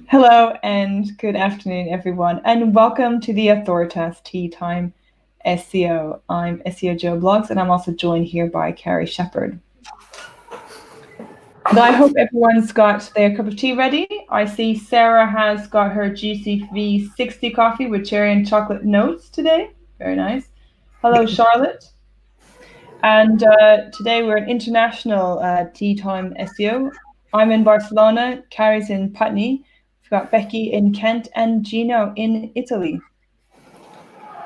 Hello and good afternoon, everyone, and welcome to the Authoritas Tea Time SEO. I'm SEO Joe Blogs, and I'm also joined here by Carrie Shepherd. And I hope everyone's got their cup of tea ready. I see Sarah has got her GCV 60 coffee with cherry and chocolate notes today. Very nice. Hello, Charlotte. And today we're an international Tea Time SEO. I'm in Barcelona, Carrie's in Putney. We've got Becky in Kent and Gino in Italy.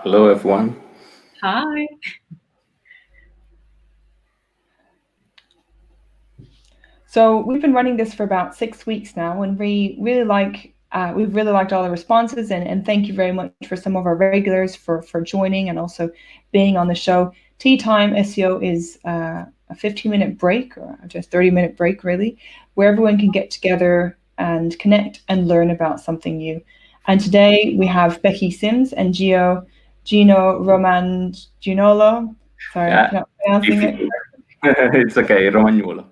Hello, everyone. Hi. So we've been running this for about 6 weeks now, and we've really liked all the responses, and thank you very much for some of our regulars for joining and also being on the show. Tea Time SEO is a 15-minute break, or just 30-minute break really, where everyone can get together and connect and learn about something new. And today we have Becky Sims and Gino Romagnuolo. Sorry, I'm not pronouncing it. It's okay, Romagnuolo.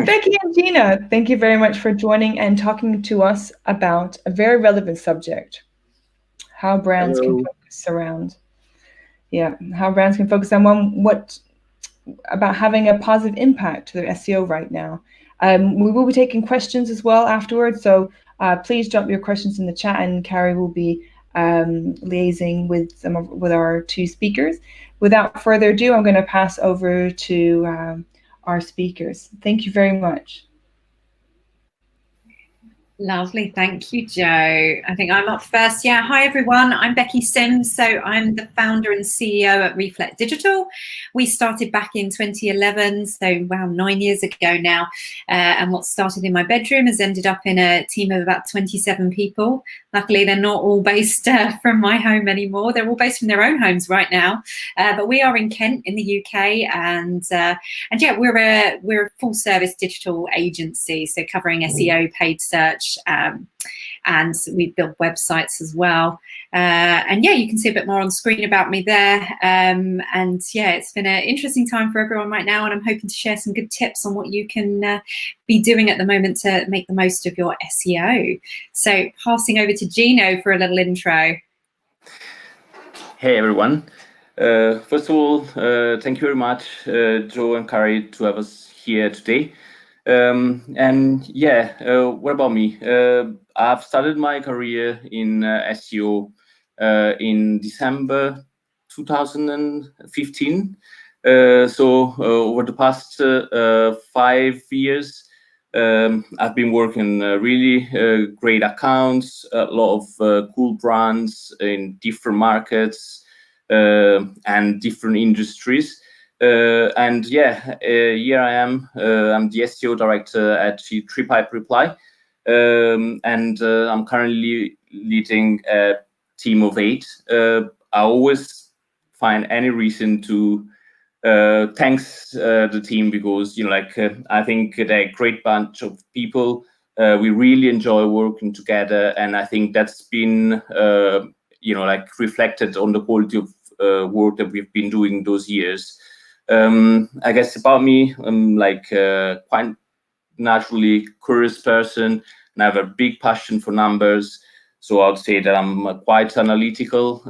Becky and Gina, thank you very much for joining and talking to us about a very relevant subject: how brands can focus on about having a positive impact to their SEO right now. We will be taking questions as well afterwards, so please drop your questions in the chat, and Carrie will be liaising with our two speakers. Without further ado, I'm going to pass over to our speakers. Thank you very much. Lovely, thank you, Joe. I think I'm up first. Yeah, hi everyone, I'm Becky Sims. So I'm the founder and CEO at Reflect Digital. We started back in 2011, so wow, 9 years ago now. And what started in my bedroom has ended up in a team of about 27 people. Luckily, they're not all based from my home anymore. They're all based from their own homes right now. But we are in Kent in the UK, and yeah, we're a full service digital agency, so covering SEO, paid search, and we build websites as well. And yeah, you can see a bit more on screen about me there. And yeah, it's been an interesting time for everyone right now, and I'm hoping to share some good tips on what you can be doing at the moment to make the most of your SEO. So passing over to Gino for a little intro. Hey everyone. First of all, thank you very much, Joe and Carrie, to have us here today. And yeah, what about me? I've started my career in SEO in December 2015. So over the past 5 years, I've been working really great accounts, a lot of cool brands in different markets and different industries. And yeah, here I am. I'm the SEO director at TreePipe Reply, and I'm currently leading a team of 8. I always find any reason to thanks the team, because I think they're a great bunch of people. We really enjoy working together, and I think that's been reflected on the quality of work that we've been doing those years. I guess about me, I'm quite naturally curious person, and I have a big passion for numbers. So I would say that I'm a quite analytical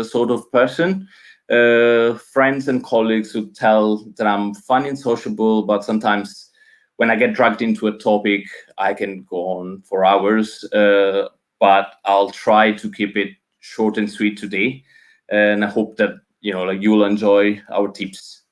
sort of person. Friends and colleagues would tell that I'm fun and sociable, but sometimes when I get dragged into a topic, I can go on for hours. But I'll try to keep it short and sweet today, and I hope that you'll enjoy our tips.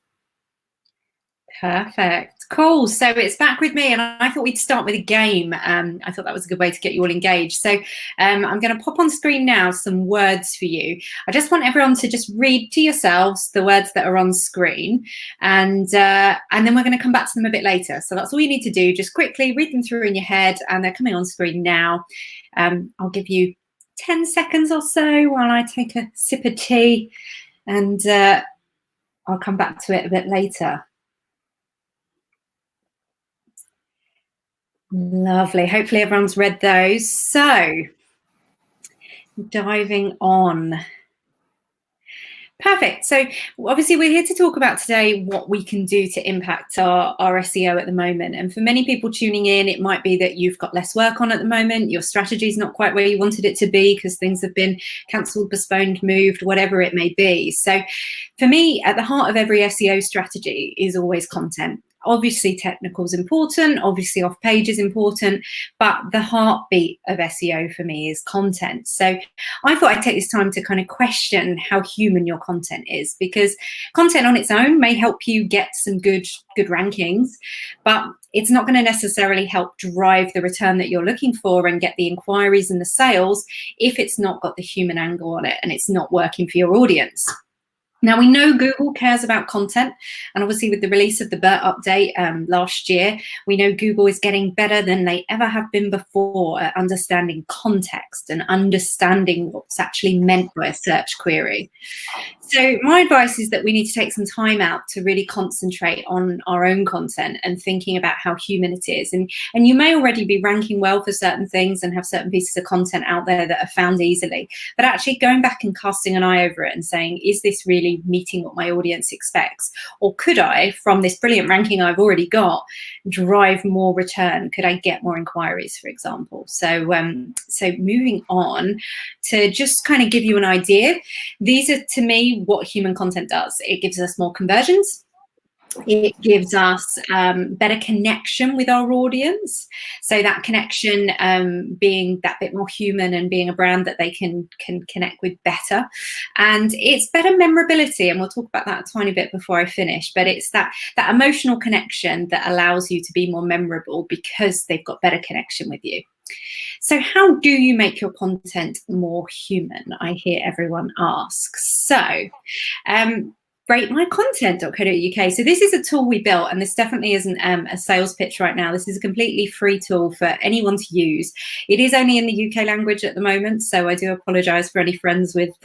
Perfect. Cool. So it's back with me, and I thought we'd start with a game. I thought that was a good way to get you all engaged. So I'm going to pop on screen now some words for you. I just want everyone to just read to yourselves the words that are on screen, and then we're going to come back to them a bit later. So that's all you need to do. Just quickly read them through in your head, and they're coming on screen now. I'll give you 10 seconds or so while I take a sip of tea, and I'll come back to it a bit later. Lovely. Hopefully everyone's read those. So, diving on. Perfect. So obviously we're here to talk about today what we can do to impact our SEO at the moment. And for many people tuning in, it might be that you've got less work on at the moment. Your strategy is not quite where you wanted it to be because things have been cancelled, postponed, moved, whatever it may be. So for me, at the heart of every SEO strategy is always content. Obviously technical is important, obviously off page is important, but the heartbeat of SEO for me is content. So I thought I'd take this time to kind of question how human your content is, because content on its own may help you get some good rankings, but it's not going to necessarily help drive the return that you're looking for and get the inquiries and the sales if it's not got the human angle on it and it's not working for your audience. Now, we know Google cares about content, and obviously with the release of the BERT update last year, we know Google is getting better than they ever have been before at understanding context and understanding what's actually meant by a search query. So my advice is that we need to take some time out to really concentrate on our own content and thinking about how human it is. And you may already be ranking well for certain things and have certain pieces of content out there that are found easily, but actually going back and casting an eye over it and saying, is this really meeting what my audience expects? Or could I, from this brilliant ranking I've already got, drive more return? Could I get more inquiries, for example? So moving on to just kind of give you an idea, these are, to me, what human content does. It gives us more conversions. It gives us better connection with our audience. So that connection being that bit more human and being a brand that they can connect with better. And it's better memorability. And we'll talk about that a tiny bit before I finish. But it's that emotional connection that allows you to be more memorable because they've got better connection with you. So how do you make your content more human? I hear everyone ask. So ratemycontent.co.uk. So this is a tool we built, and this definitely isn't a sales pitch right now. This is a completely free tool for anyone to use. It is only in the UK language at the moment, so I do apologise for any friends with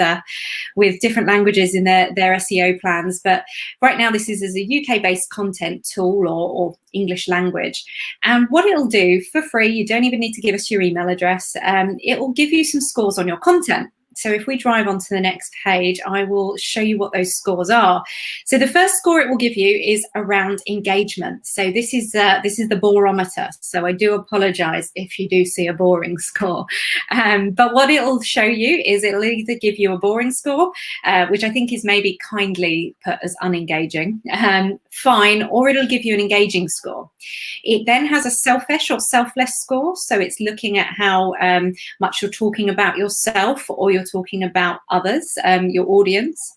different languages in their SEO plans. But right now, this is as a UK-based content tool or English language. And what it'll do for free, you don't even need to give us your email address. It will give you some scores on your content. So if we drive onto the next page, I will show you what those scores are. So the first score it will give you is around engagement. So this is the borometer. So I do apologise if you do see a boring score. But what it will show you is it'll either give you a boring score, which I think is maybe kindly put as unengaging, fine, or it'll give you an engaging score. It then has a selfish or selfless score. So it's looking at how much you're talking about yourself or you're talking about others, your audience.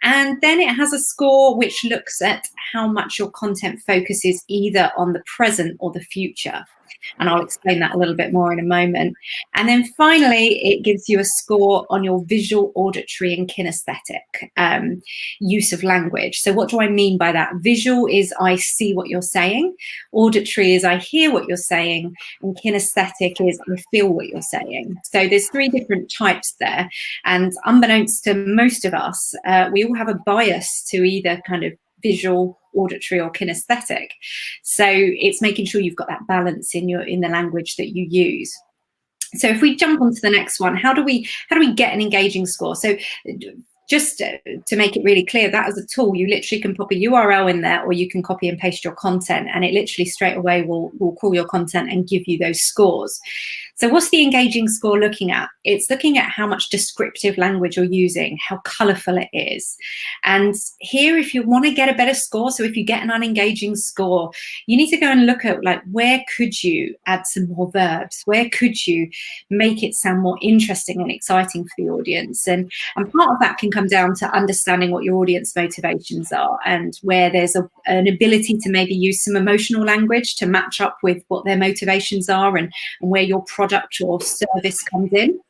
And then it has a score which looks at how much your content focuses either on the present or the future. And I'll explain that a little bit more in a moment. And then finally, it gives you a score on your visual, auditory and kinesthetic use of language. So what do I mean by that? Visual is I see what you're saying. Auditory is I hear what you're saying. And kinesthetic is I feel what you're saying. So there's three different types there. And unbeknownst to most of us, we all have a bias to either kind of visual, auditory or kinesthetic. So it's making sure you've got that balance in the language that you use. So if we jump onto the next one, how do we get an engaging score? So just to make it really clear, that as a tool, you literally can pop a URL in there or you can copy and paste your content, and it literally straight away will call your content and give you those scores. So what's the engaging score looking at? It's looking at how much descriptive language you're using, how colourful it is. And here, if you want to get a better score, so if you get an unengaging score, you need to go and look at like, where could you add some more verbs? Where could you make it sound more interesting and exciting for the audience? And part of that can come down to understanding what your audience motivations are and where there's an ability to maybe use some emotional language to match up with what their motivations are and where your product or service comes in.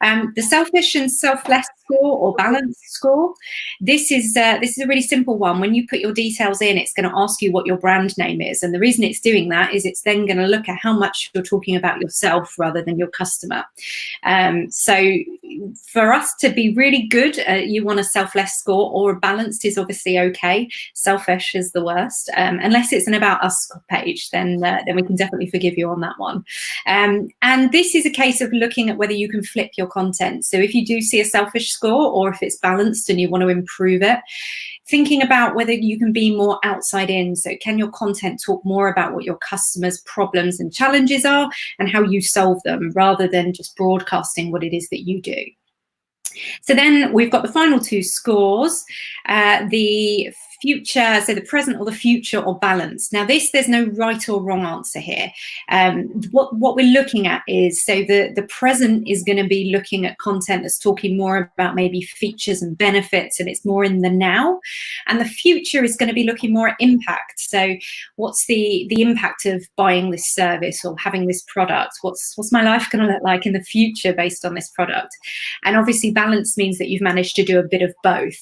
The selfish and selfless score or balanced score, this is a really simple one. When you put your details in, it's going to ask you what your brand name is, and the reason it's doing that is it's then going to look at how much you're talking about yourself rather than your customer. So for us to be really good, you want a selfless score, or a balanced is obviously okay. Selfish is the worst. Unless it's an about us page, then we can definitely forgive you on that one. And this is a case of looking at whether you can flip your content. So if you do see a selfish score, or if it's balanced and you want to improve it, thinking about whether you can be more outside in. So can your content talk more about what your customers' problems and challenges are and how you solve them, rather than just broadcasting what it is that you do? So then we've got the final two scores, the future, so the present or the future, or balance. Now there's no right or wrong answer here. What we're looking at is, so the present is going to be looking at content that's talking more about maybe features and benefits, and it's more in the now. And the future is going to be looking more at impact. So what's the impact of buying this service or having this product? What's my life going to look like in the future based on this product? And obviously balance means that you've managed to do a bit of both.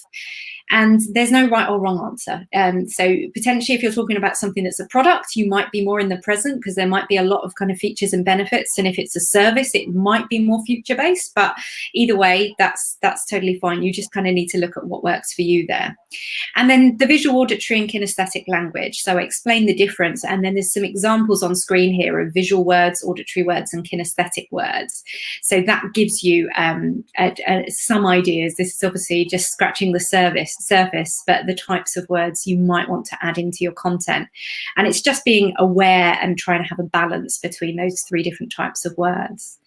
And there's no right or wrong answer. So potentially if you're talking about something that's a product, you might be more in the present, because there might be a lot of kind of features and benefits. And if it's a service, it might be more future based. But either way, that's totally fine. You just kind of need to look at what works for you there. And then the visual, auditory and kinesthetic language. So I explain the difference. And then there's some examples on screen here of visual words, auditory words and kinesthetic words. So that gives you some ideas. This is obviously just scratching the surface, but the types of words you might want to add into your content. And it's just being aware and trying to have a balance between those three different types of words.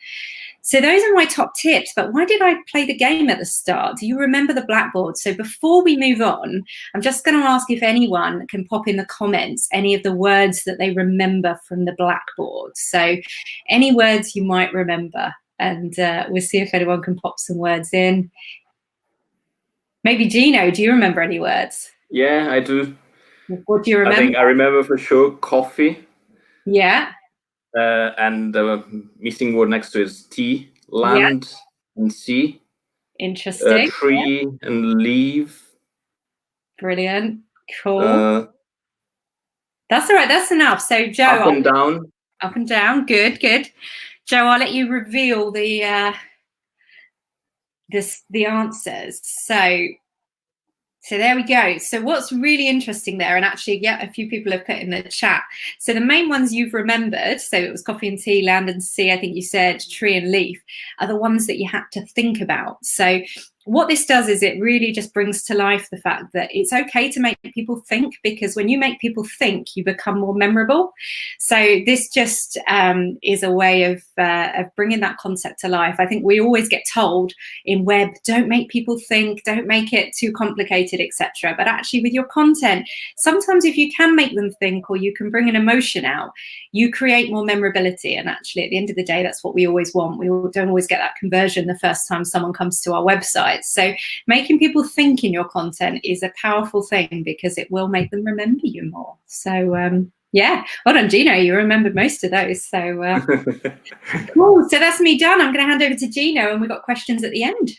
So those are my top tips, but why did I play the game at the start? Do you remember the blackboard? So before we move on, I'm just going to ask if anyone can pop in the comments any of the words that they remember from the blackboard. So any words you might remember, and we'll see if anyone can pop some words in. Maybe Gino, do you remember any words? Yeah, I do. What do you remember? I think I remember for sure coffee. Yeah. And the missing word next to it is tea, land, and sea. Interesting. Tree and leaf. Brilliant. Cool. That's all right. That's enough. So Joe, up and down. Up and down. Good, good. Joe, I'll let you reveal the answers. So there we go. So what's really interesting there, and actually, yeah, a few people have put in the chat. So the main ones you've remembered, so it was coffee and tea, land and sea, I think you said tree and leaf, are the ones that you had to think about. So what this does is it really just brings to life the fact that it's okay to make people think, because when you make people think, you become more memorable. So this just is a way of bringing that concept to life. I think we always get told in web, don't make people think, don't make it too complicated, etc. But actually with your content, sometimes if you can make them think, or you can bring an emotion out, you create more memorability. And actually at the end of the day, that's what we always want. We don't always get that conversion the first time someone comes to our website. So making people think in your content is a powerful thing, because it will make them remember you more. So yeah, well done, Gino. You remembered most of those. So cool. So that's me done. I'm going to hand over to Gino, and we've got questions at the end.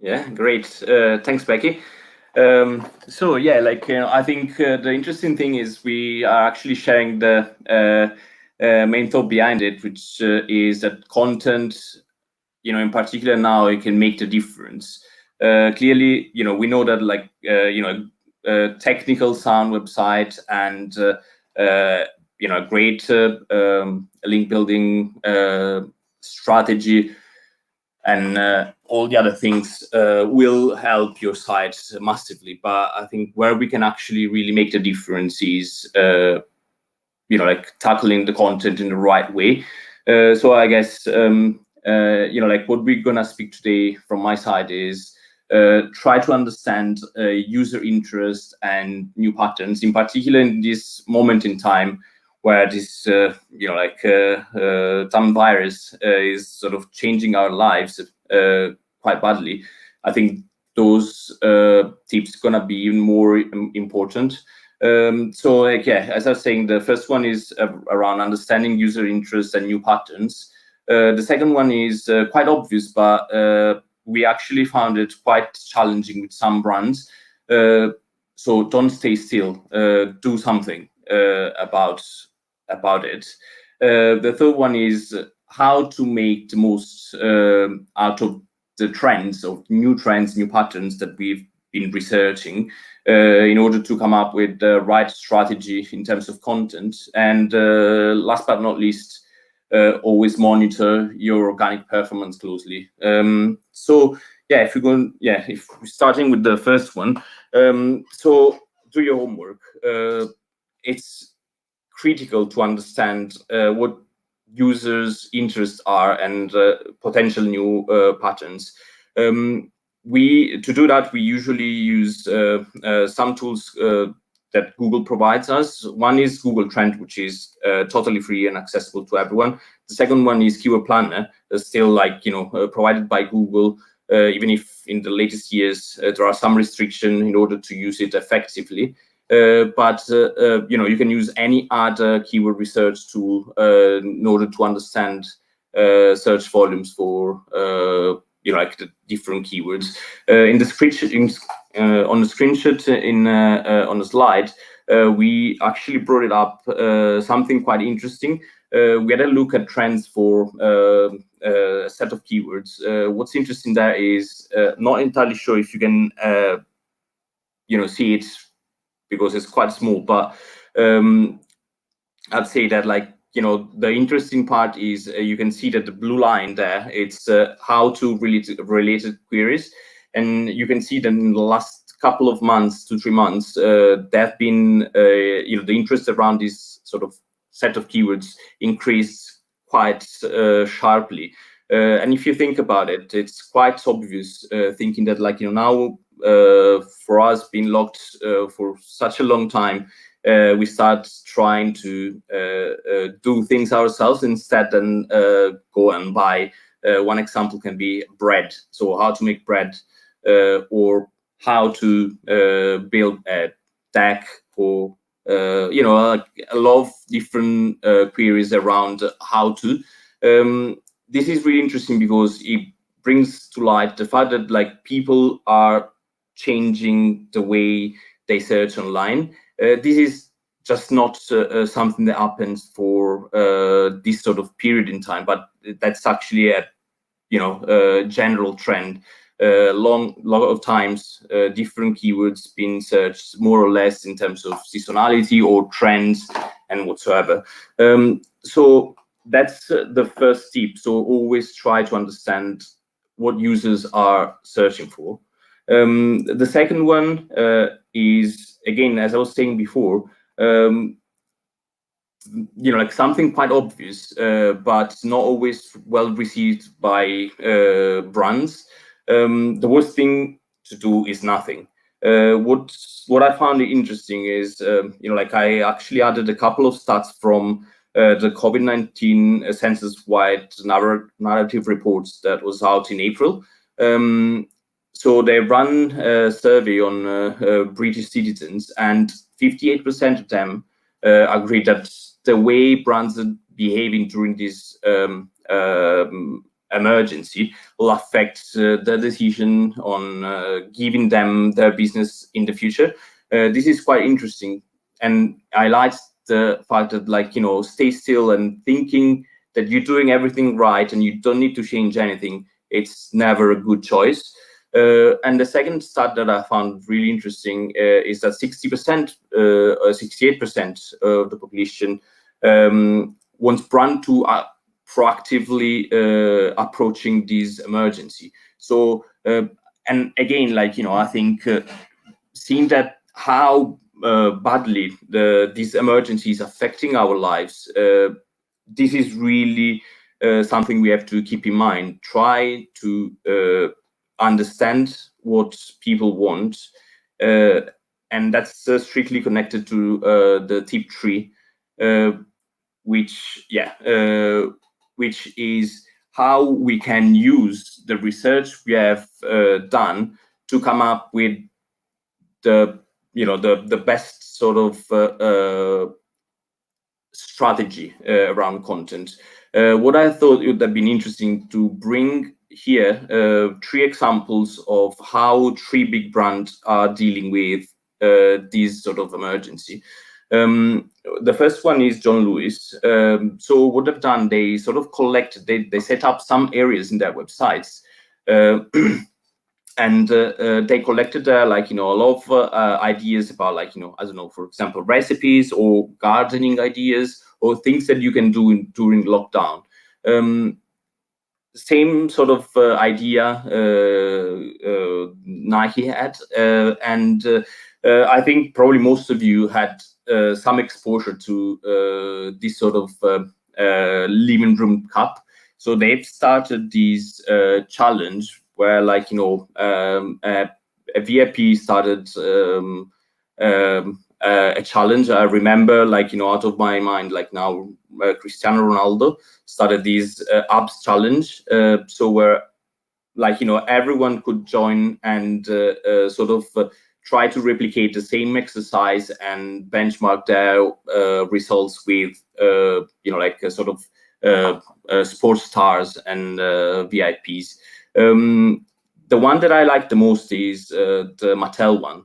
Yeah, great. Thanks, Becky. So yeah, like I think the interesting thing is we are actually sharing the main thought behind it, which is that content, in particular now, it can make the difference. Clearly, we know that like technical sound website and a great link building strategy and all the other things will help your site massively. But I think where we can actually really make the difference is like tackling the content in the right way. So I guess like what we're gonna speak today from my side is try to understand user interest and new patterns, in particular in this moment in time where this time virus is sort of changing our lives quite badly. I think those tips gonna be even more important. So like, yeah, as I was saying, the first one is around understanding user interest and new patterns. The second one is quite obvious, but we actually found it quite challenging with some brands. So don't stay still, do something about it. The third one is how to make the most out of the trends of new trends, new patterns that we've been researching in order to come up with the right strategy in terms of content. And last but not least, always monitor your organic performance closely. So yeah, if we're starting with the first one, so do your homework. It's critical to understand what users' interests are and potential new patterns. To do that, we usually use some tools that Google provides us. One is Google Trend, which is totally free and accessible to everyone. The second one is Keyword Planner, still provided by Google, even if in the latest years there are some restrictions in order to use it effectively. But you can use any other keyword research tool in order to understand search volumes for like the different keywords. In the screenshot, on the screenshot on the slide, we actually brought it up something quite interesting. We had a look at trends for a set of keywords. What's interesting there is not entirely sure if you can see it because it's quite small, but I'd say that the interesting part is you can see that the blue line there, it's how to related queries. And you can see that in the last couple of months, 2-3 months, there have been, the interest around this sort of set of keywords increased quite sharply. And if you think about it, it's quite obvious thinking that now for us being locked for such a long time, we start trying to do things ourselves instead and go and buy. One example can be bread. So how to make bread or how to build a deck or a lot of different queries around how to. This is really interesting because it brings to light the fact that people are changing the way they search online. This is just not something that happens for this sort of period in time, but that's actually a general trend. Lot of times, different keywords being searched more or less in terms of seasonality or trends and whatsoever. So that's the first tip. So always try to understand what users are searching for. The second one is, again, as I was saying before, something quite obvious, but not always well received by brands. The worst thing to do is nothing. What I found interesting is, I actually added a couple of stats from the COVID-19 census-wide narrative reports that was out in April. So they ran a survey on British citizens, and 58% of them agreed that the way brands are behaving during this emergency will affect the decision on giving them their business in the future. This is quite interesting, and I like the fact that stay still and thinking that you're doing everything right and you don't need to change anything. It's never a good choice. And the second stat that I found really interesting is that 60%, 68% of the population wants brand to proactively approaching this emergency. So, and again, I think seeing that how badly this emergency is affecting our lives, this is really something we have to keep in mind. Try to understand what people want, and that's strictly connected to the tip 3, which is how we can use the research we have done to come up with the best sort of strategy around content. What I thought it would have been interesting to bring here 3 examples of how 3 big brands are dealing with this sort of emergency. The first one is John Lewis. So what they've done, they sort of collected, they set up some areas in their websites And they collected like, you know, a lot of ideas about, like, you know, I don't know, for example, recipes or gardening ideas or things that you can do during lockdown. Same sort of idea Nike had, and I think probably most of you had some exposure to this sort of living room cup. So they've started this challenge where, like, you know, a VIP started a challenge. I remember, like, you know, out of my mind, like now Cristiano Ronaldo started this abs challenge. So where, like, you know, everyone could join and sort of try to replicate the same exercise and benchmark their results with, you know, like a sort of sports stars and VIPs. The one that I like the most is the Mattel one.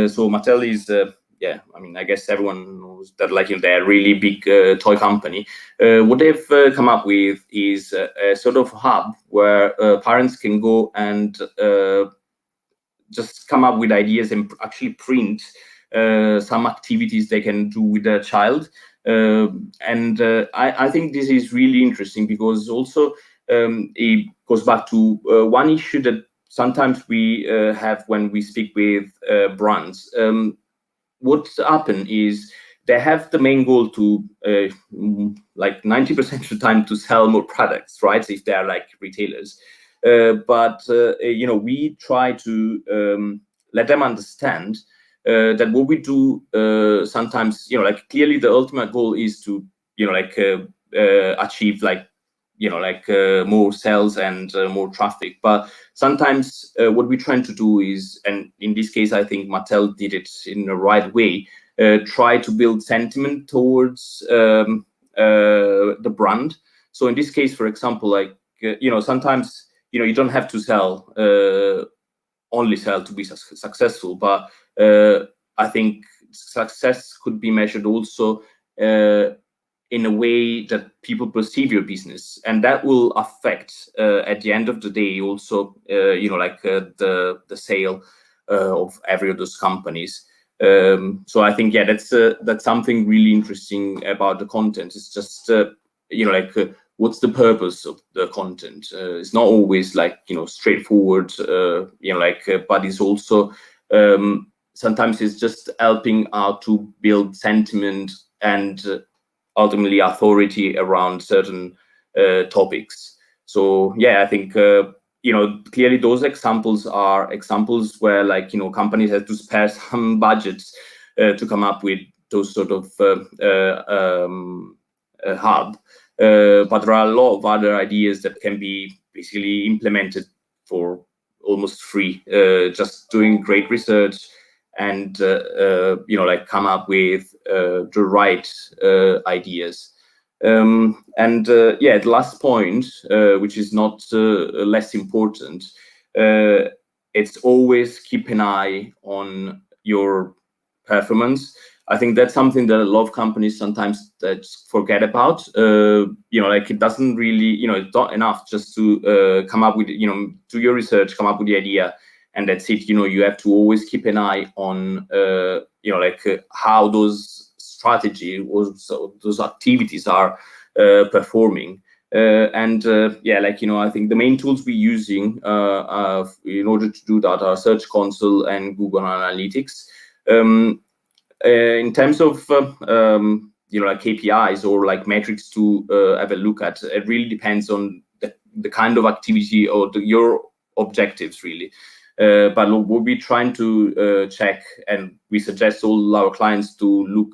So Mattel is, yeah, I mean, I guess everyone knows that, like, you know, they're a really big toy company. What they've come up with is a sort of hub where parents can go and just come up with ideas and actually print some activities they can do with their child. I think this is really interesting because also it goes back to one issue that sometimes we have when we speak with brands. What's happened is they have the main goal to like 90% of the time to sell more products, right? So if they're like retailers, but you know, we try to let them understand that what we do sometimes, you know, like clearly the ultimate goal is to, you know, like achieve, like, you know, like more sales and more traffic. But sometimes what we're trying to do is, and in this case, I think Mattel did it in the right way, try to build sentiment towards the brand. So in this case, for example, like, you know, sometimes, you know, you don't have to sell, only sell to be successful, but I think success could be measured also in a way that people perceive your business, and that will affect at the end of the day also, you know, like the sale of every of those companies. So I think, yeah, that's something really interesting about the content. It's just you know, like what's the purpose of the content? It's not always like, you know, straightforward, you know, like, but it's also sometimes it's just helping out to build sentiment and ultimately authority around certain topics. So yeah, I think you know, clearly those examples are examples where, like, you know, companies have to spare some budgets to come up with those sort of hub. But there are a lot of other ideas that can be basically implemented for almost free, just doing great research and you know, like come up with the right ideas. Yeah, the last point, which is not less important, it's always keep an eye on your performance. I think that's something that a lot of companies sometimes that forget about. You know, like, it doesn't really, you know, it's not enough just to come up with, you know, do your research, come up with the idea, and that's it. You know, you have to always keep an eye on, you know, like how those strategy or so those activities are performing. Yeah, like, you know, I think the main tools we're using in order to do that are Search Console and Google Analytics. In terms of you know, like KPIs or like metrics to have a look at, it really depends on the kind of activity or your objectives, really. But what we're trying to check, and we suggest all our clients to look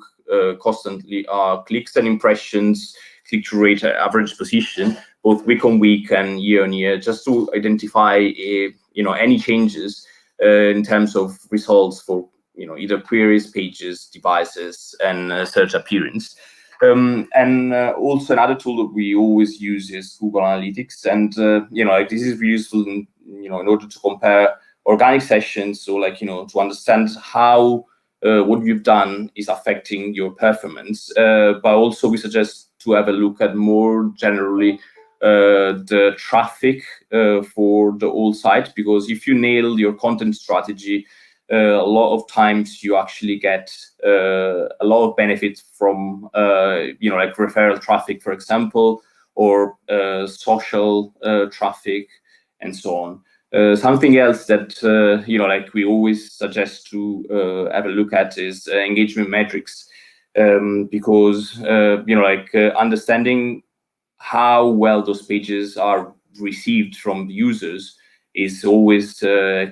constantly, are clicks and impressions, click-through rate, average position, both week on week and year on year, just to identify you know, any changes in terms of results for, you know, either queries, pages, devices, and search appearance. Also another tool that we always use is Google Analytics, and you know, like, this is useful in, you know, in order to compare organic sessions, so, like, you know, to understand how what you've done is affecting your performance. But also we suggest to have a look at more generally the traffic for the whole site, because if you nail your content strategy, a lot of times you actually get a lot of benefits from like referral traffic, for example, or social traffic, and so on. Something else that like we always suggest to have a look at is engagement metrics, because like understanding how well those pages are received from the users is always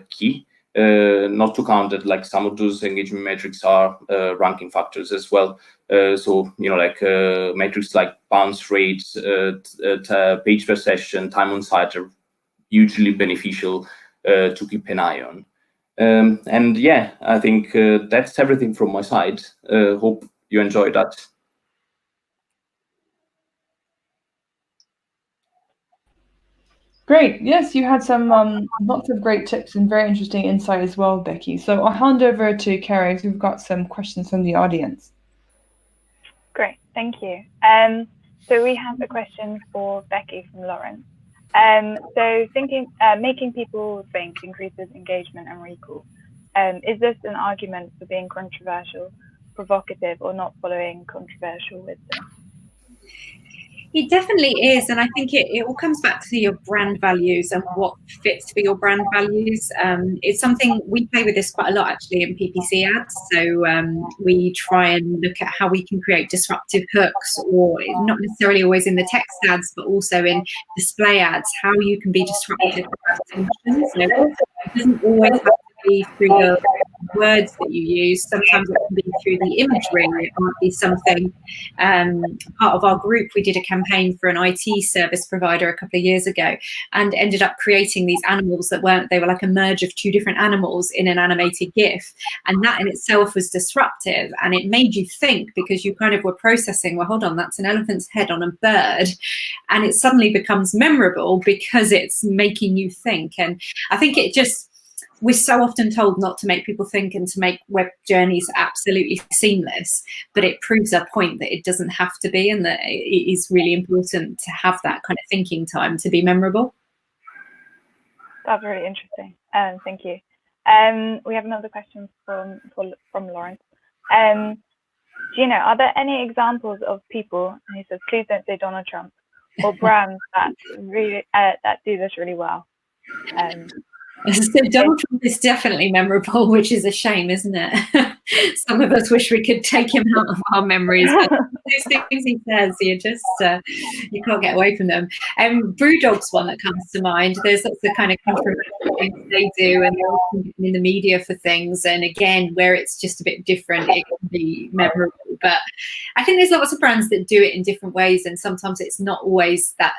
key. Not to count that, like, some of those engagement metrics are ranking factors as well. So like metrics like bounce rates, page per session, time on site are hugely beneficial to keep an eye on. And yeah, I think that's everything from my side. Hope you enjoyed that. Great. Yes, you had some lots of great tips and very interesting insight as well, Becky. So I'll hand over to Carrie, we've got some questions from the audience. Great, thank you. So we have a question for Becky from Lawrence. So making people think increases engagement and recall. Is this an argument for being controversial, provocative, or not following controversial wisdom? It definitely is, and I think it all comes back to your brand values and what fits for your brand values. It's something we play with this quite a lot actually in PPC ads. So we try and look at how we can create disruptive hooks, or not necessarily always in the text ads, but also in display ads, how you can be disruptive. So it doesn't always have to be through the words that you use. Sometimes it can be through the imagery. It might be something. Part of our group, we did a campaign for an IT service provider a couple of years ago, and ended up creating these animals that they were like a merge of two different animals in an animated GIF, and that in itself was disruptive, and it made you think, because you kind of were processing, well, hold on, that's an elephant's head on a bird, and it suddenly becomes memorable because it's making you think. And I think we're so often told not to make people think and to make web journeys absolutely seamless, but it proves our point that it doesn't have to be, and that it is really important to have that kind of thinking time to be memorable. That's really interesting. Thank you. We have another question from Lawrence. Gino, are there any examples of people, and he says, please don't say Donald Trump, or brands that really that do this really well? So Donald Trump is definitely memorable, which is a shame, isn't it? Some of us wish we could take him out of our memories. But those things he says, you can't get away from them. Brewdog's one that comes to mind. There's lots of kind of controversial things they do, and they're often in the media for things. And again, where it's just a bit different, it can be memorable. But I think there's lots of brands that do it in different ways, and sometimes it's not always that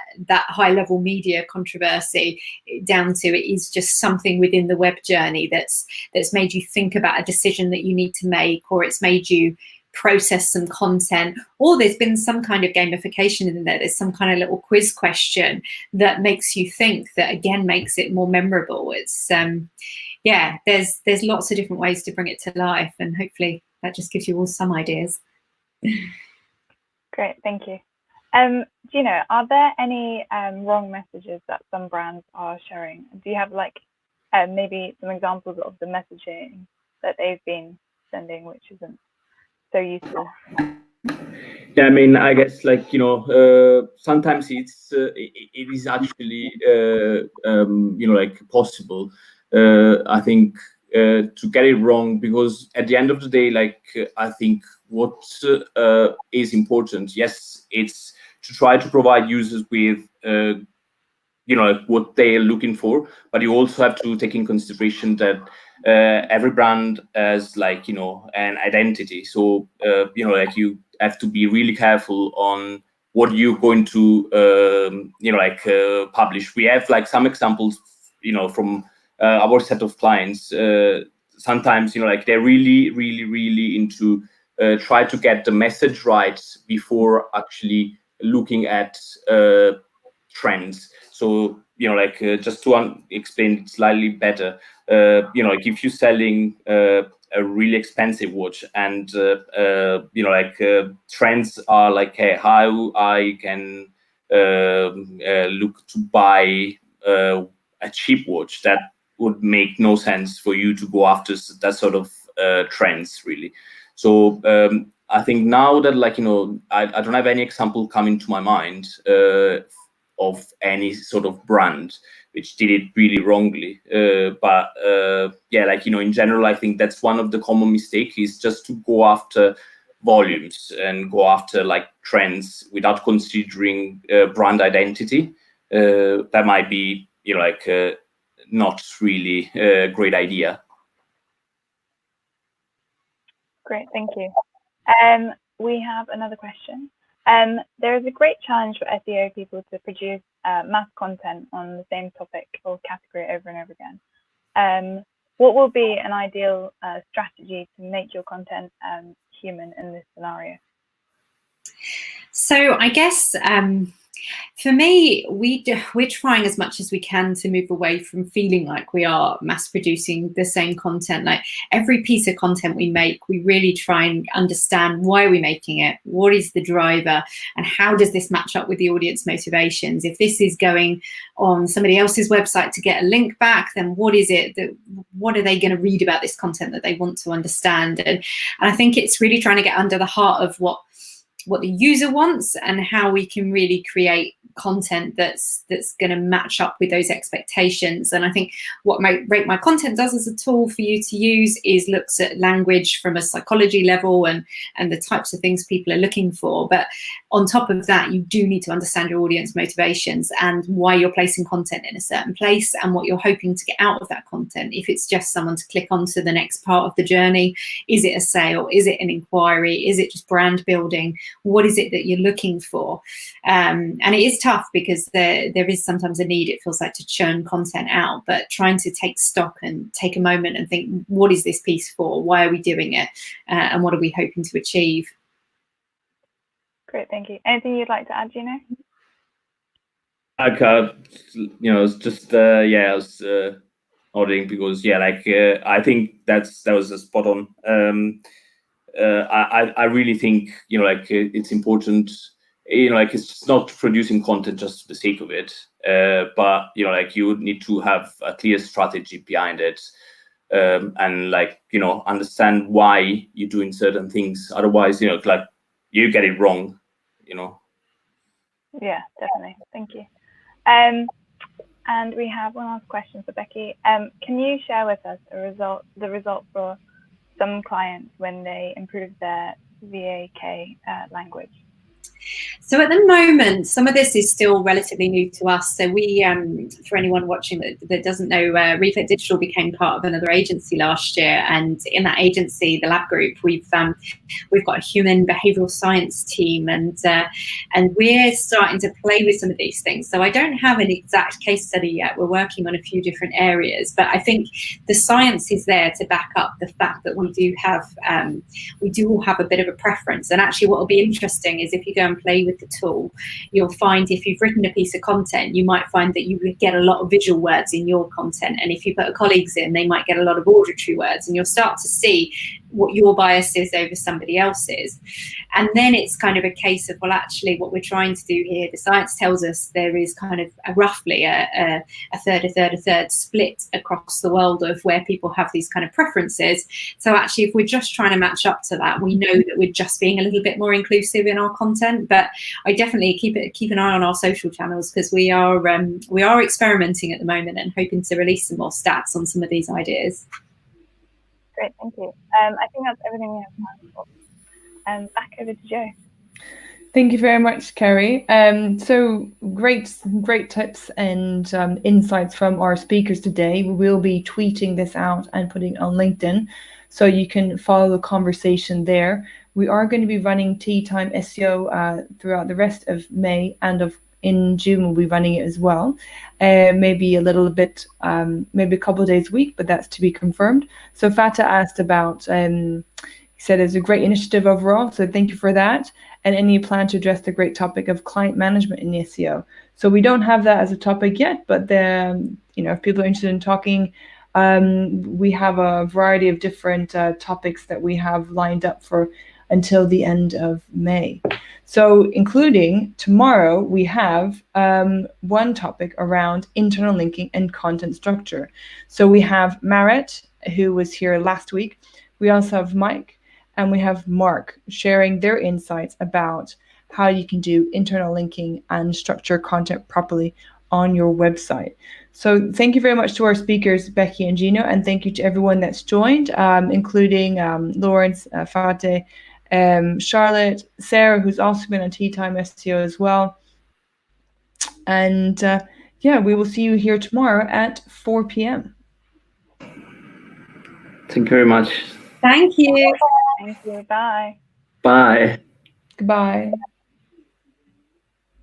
high level media controversy. Down to it is just something within the web journey that's made you think about a decision that you need to make, or it's made you process some content, or there's been some kind of gamification in there. There's some kind of little quiz question that makes you think, that again makes it more memorable. It's there's lots of different ways to bring it to life, and hopefully that just gives you all some ideas. Great, thank you. Gino, are there any wrong messages that some brands are sharing? Do you have maybe some examples of the messaging that they've been sending which isn't so useful? Yeah, I mean, I guess sometimes it is actually possible. I think to get it wrong, because at the end of the day, I think what is important, yes, it's to try to provide users with what they're looking for, but you also have to take in consideration that every brand has an identity. So you have to be really careful on what you're going to publish. We have some examples from our set of clients. Sometimes they're really into try to get the message right before actually looking at trends. So just to explain it slightly better, if you're selling a really expensive watch, and trends are hey, how I can look to buy a cheap watch, that would make no sense for you to go after that sort of trends, really. So I think now that, like, I don't have any example coming to my mind of any sort of brand which did it really wrongly. But yeah, like, in general, I think that's one of the common mistakes, is just to go after volumes and go after like trends without considering brand identity. That might be, like, not really a great idea. Great, thank you. We have another question. There is a great challenge for SEO people to produce mass content on the same topic or category over and over again. What will be an ideal strategy to make your content human in this scenario? So I guess for me, we're trying as much as we can to move away from feeling like we are mass producing the same content. Like, every piece of content we make, we really try and understand why we're making it, what is the driver, and how does this match up with the audience motivations. If this is going on somebody else's website to get a link back, then what is it what are they going to read about this content that they want to understand? And I think it's really trying to get under the heart of what the user wants, and how we can really create content that's going to match up with those expectations. And I think what Rate My Content does as a tool for you to use is looks at language from a psychology level and the types of things people are looking for. But on top of that, you do need to understand your audience motivations and why you're placing content in a certain place and what you're hoping to get out of that content. If it's just someone to click on to the next part of the journey, is it a sale? Is it an inquiry? Is it just brand building? What is it that you're looking for? And it is tough because there is sometimes a need, it feels like, to churn content out, but trying to take stock and take a moment and think, what is this piece for? Why are we doing it? And what are we hoping to achieve? Great, thank you. Anything you'd like to add, Gino? Like, it's just, I was nodding because, I think that was a spot on. I really think, it's important, it's just not producing content just for the sake of it, but, you would need to have a clear strategy behind it, and, understand why you're doing certain things. Otherwise, you get it wrong, Yeah, definitely. Thank you. And we have one last question for Becky. Can you share with us the result for some clients when they improve their VAK language? So at the moment, some of this is still relatively new to us. So we, for anyone watching that doesn't know, Reflect Digital became part of another agency last year, and in that agency, the Lab Group, we've got a human behavioural science team, and we're starting to play with some of these things. So I don't have an exact case study yet. We're working on a few different areas, but I think the science is there to back up the fact that we do all have a bit of a preference. And actually, what will be interesting is if you go and play with the tool, you'll find if you've written a piece of content, you might find that you would get a lot of visual words in your content, and if you put colleagues in, they might get a lot of auditory words, and you'll start to see what your bias is over somebody else's. And then it's kind of a case of, well, actually what we're trying to do here, the science tells us there is kind of roughly a third split across the world of where people have these kind of preferences. So actually, if we're just trying to match up to that, we know that we're just being a little bit more inclusive in our content. But I definitely keep an eye on our social channels, because we are experimenting at the moment and hoping to release some more stats on some of these ideas. Great, thank you. I think that's everything we have time for. Back over to Joe. Thank you very much, Kerry. So great tips and insights from our speakers today. We will be tweeting this out and putting it on LinkedIn, so you can follow the conversation there. We are going to be running Tea Time SEO throughout the rest of May, and in June we'll be running it as well. Maybe a little bit, maybe a couple of days a week, but that's to be confirmed. So Fata asked about, he said it's a great initiative overall, so thank you for that. And any plan to address the great topic of client management in SEO? So we don't have that as a topic yet, but if people are interested in talking, we have a variety of different topics that we have lined up for until the end of May. So including tomorrow, we have one topic around internal linking and content structure. So we have Marit, who was here last week. We also have Mike, and we have Mark sharing their insights about how you can do internal linking and structure content properly on your website. So thank you very much to our speakers, Becky and Gino, and thank you to everyone that's joined, including Lawrence, Fateh, Charlotte, Sarah, who's also been on Tea Time SEO as well. And yeah, we will see you here tomorrow at 4 p.m. Thank you very much. Thank you. Thank you. Bye. Bye. Goodbye.